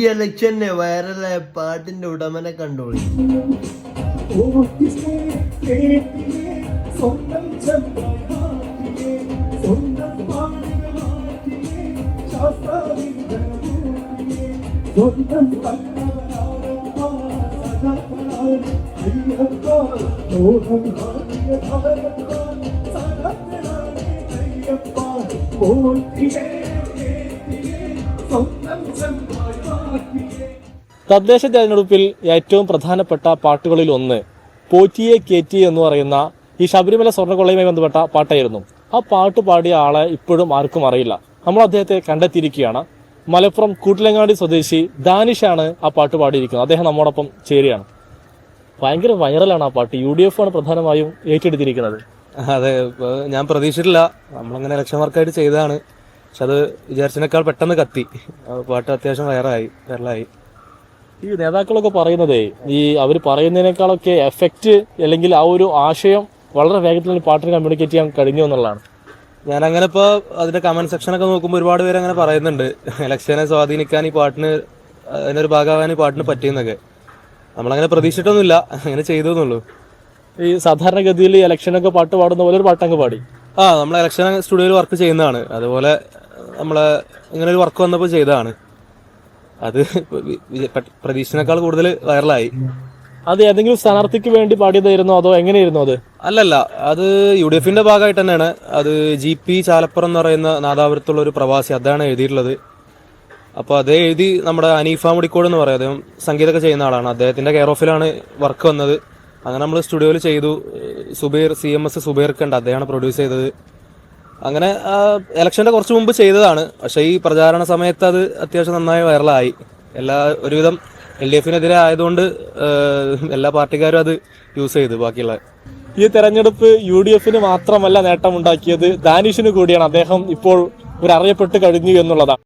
ഈ ഇലക്ഷന് വൈറലായ പാട്ടിന്റെ ഉടമനെ കണ്ടോളി. തദ്ദേശ തെരഞ്ഞെടുപ്പിൽ ഏറ്റവും പ്രധാനപ്പെട്ട പാട്ടുകളിൽ ഒന്ന് പോറ്റിയെ കേറ്റി എന്ന് പറയുന്ന ഈ ശബരിമല സ്വർണ്ണക്കൊള്ളയുമായി ബന്ധപ്പെട്ട പാട്ടായിരുന്നു. ആ പാട്ട് പാടിയ ആളെ ഇപ്പോഴും ആർക്കും അറിയില്ല. നമ്മൾ അദ്ദേഹത്തെ കണ്ടെത്തിയിരിക്കുകയാണ്. മലപ്പുറം കൂട്ടിലങ്ങാടി സ്വദേശി ദാനിഷാണ് ആ പാട്ട് പാടിയിരിക്കുന്നത്. അദ്ദേഹം നമ്മോടൊപ്പം ചേരുകയാണ്. ഭയങ്കര വൈറലാണ് ആ പാട്ട്. UDF ആണ് പ്രധാനമായും ഏറ്റെടുത്തിരിക്കുന്നത്. അതെ, ഞാൻ പ്രതീക്ഷിച്ചിട്ടില്ല. നമ്മളങ്ങനെ ഇലക്ഷൻ വർക്കായിട്ട് ചെയ്തതാണ്. പക്ഷെ അത് വിചാരിച്ചതിനേക്കാൾ പെട്ടെന്ന് കത്തി. പാട്ട് അത്യാവശ്യം വൈറലായി. ഈ നേതാക്കളൊക്കെ പറയുന്നതേ അവർ പറയുന്നതിനേക്കാളൊക്കെ എഫക്റ്റ് അല്ലെങ്കിൽ ആ ഒരു ആശയം വളരെ വേഗത്തിൽ പാട്ടിന് കമ്മ്യൂണിക്കേറ്റ് ചെയ്യാൻ കഴിഞ്ഞു എന്നുള്ളതാണ്. ഞാൻ അങ്ങനെ ഇപ്പോൾ അതിന്റെ കമന്റ് സെക്ഷനൊക്കെ നോക്കുമ്പോൾ ഒരുപാട് പേര് അങ്ങനെ പറയുന്നുണ്ട്, ഇലക്ഷനെ സ്വാധീനിക്കാൻ ഈ പാട്ടിന്, അതിനൊരു ഭാഗമാകാൻ ഈ പാട്ടിന് പറ്റിയെന്നൊക്കെ. നമ്മളങ്ങനെ പ്രതീക്ഷിച്ചിട്ടൊന്നുമില്ല, അങ്ങനെ ചെയ്തു എന്നുള്ളൂ. ഈ സാധാരണഗതിയിൽ ഇലക്ഷനൊക്കെ പാട്ട് പാടുന്ന പോലെ ഒരു പാട്ടങ്ങ് പാടി. നമ്മൾ ഇലക്ഷൻ സ്റ്റുഡിയോയിൽ വർക്ക് ചെയ്യുന്നതാണ്. അതുപോലെ നമ്മളെ ഇങ്ങനെ ഒരു വർക്ക് വന്നപ്പോൾ ചെയ്തതാണ്. അത് പ്രതീക്ഷിച്ചതിനേക്കാൾ കൂടുതൽ വൈറലായി. അത് ഏതെങ്കിലും സ്ഥാനാർത്ഥിക്ക് വേണ്ടി പാടിയതായിരുന്നോ അതോ എങ്ങനെയായിരുന്നു അത്? അല്ലല്ല, അത് UDFന്റെ ഭാഗമായിട്ട് തന്നെയാണ്. അത് GP ചാലപ്പുറം എന്ന് പറയുന്ന നാദാപുരത്തുള്ള ഒരു പ്രവാസി, അതാണ് എഴുതിയിട്ടുള്ളത്. അപ്പോൾ അതേ എഴുതി നമ്മുടെ അനീഫ മുടിക്കോട് എന്ന് പറയും, അദ്ദേഹം സംഗീതമൊക്കെ ചെയ്യുന്ന ആളാണ്. അദ്ദേഹത്തിന്റെ കെയർ ഓഫിലാണ് വർക്ക് വന്നത്. അങ്ങനെ നമ്മൾ സ്റ്റുഡിയോയിൽ ചെയ്തു. സുബൈർ CMS സുബൈർക്ക് ഉണ്ട്, അദ്ദേഹമാണ് പ്രൊഡ്യൂസ് ചെയ്തത്. അങ്ങനെ ഇലക്ഷന്റെ കുറച്ച് മുമ്പ് ചെയ്തതാണ്. പക്ഷേ ഈ പ്രചാരണ സമയത്ത് അത് അത്യാവശ്യം നന്നായി വൈറലായി. ഒരുവിധം LDFനെതിരെ ആയതുകൊണ്ട് എല്ലാ പാർട്ടിക്കാരും അത് യൂസ് ചെയ്തു. ബാക്കിയുള്ള ഈ തെരഞ്ഞെടുപ്പ് UDFന് മാത്രമല്ല നേട്ടമുണ്ടാക്കിയത്, ദാനിഷിന് കൂടിയാണ്. അദ്ദേഹം ഇപ്പോൾ ഒരു അറിയപ്പെട്ട് കഴിഞ്ഞു എന്നുള്ളതാണ്.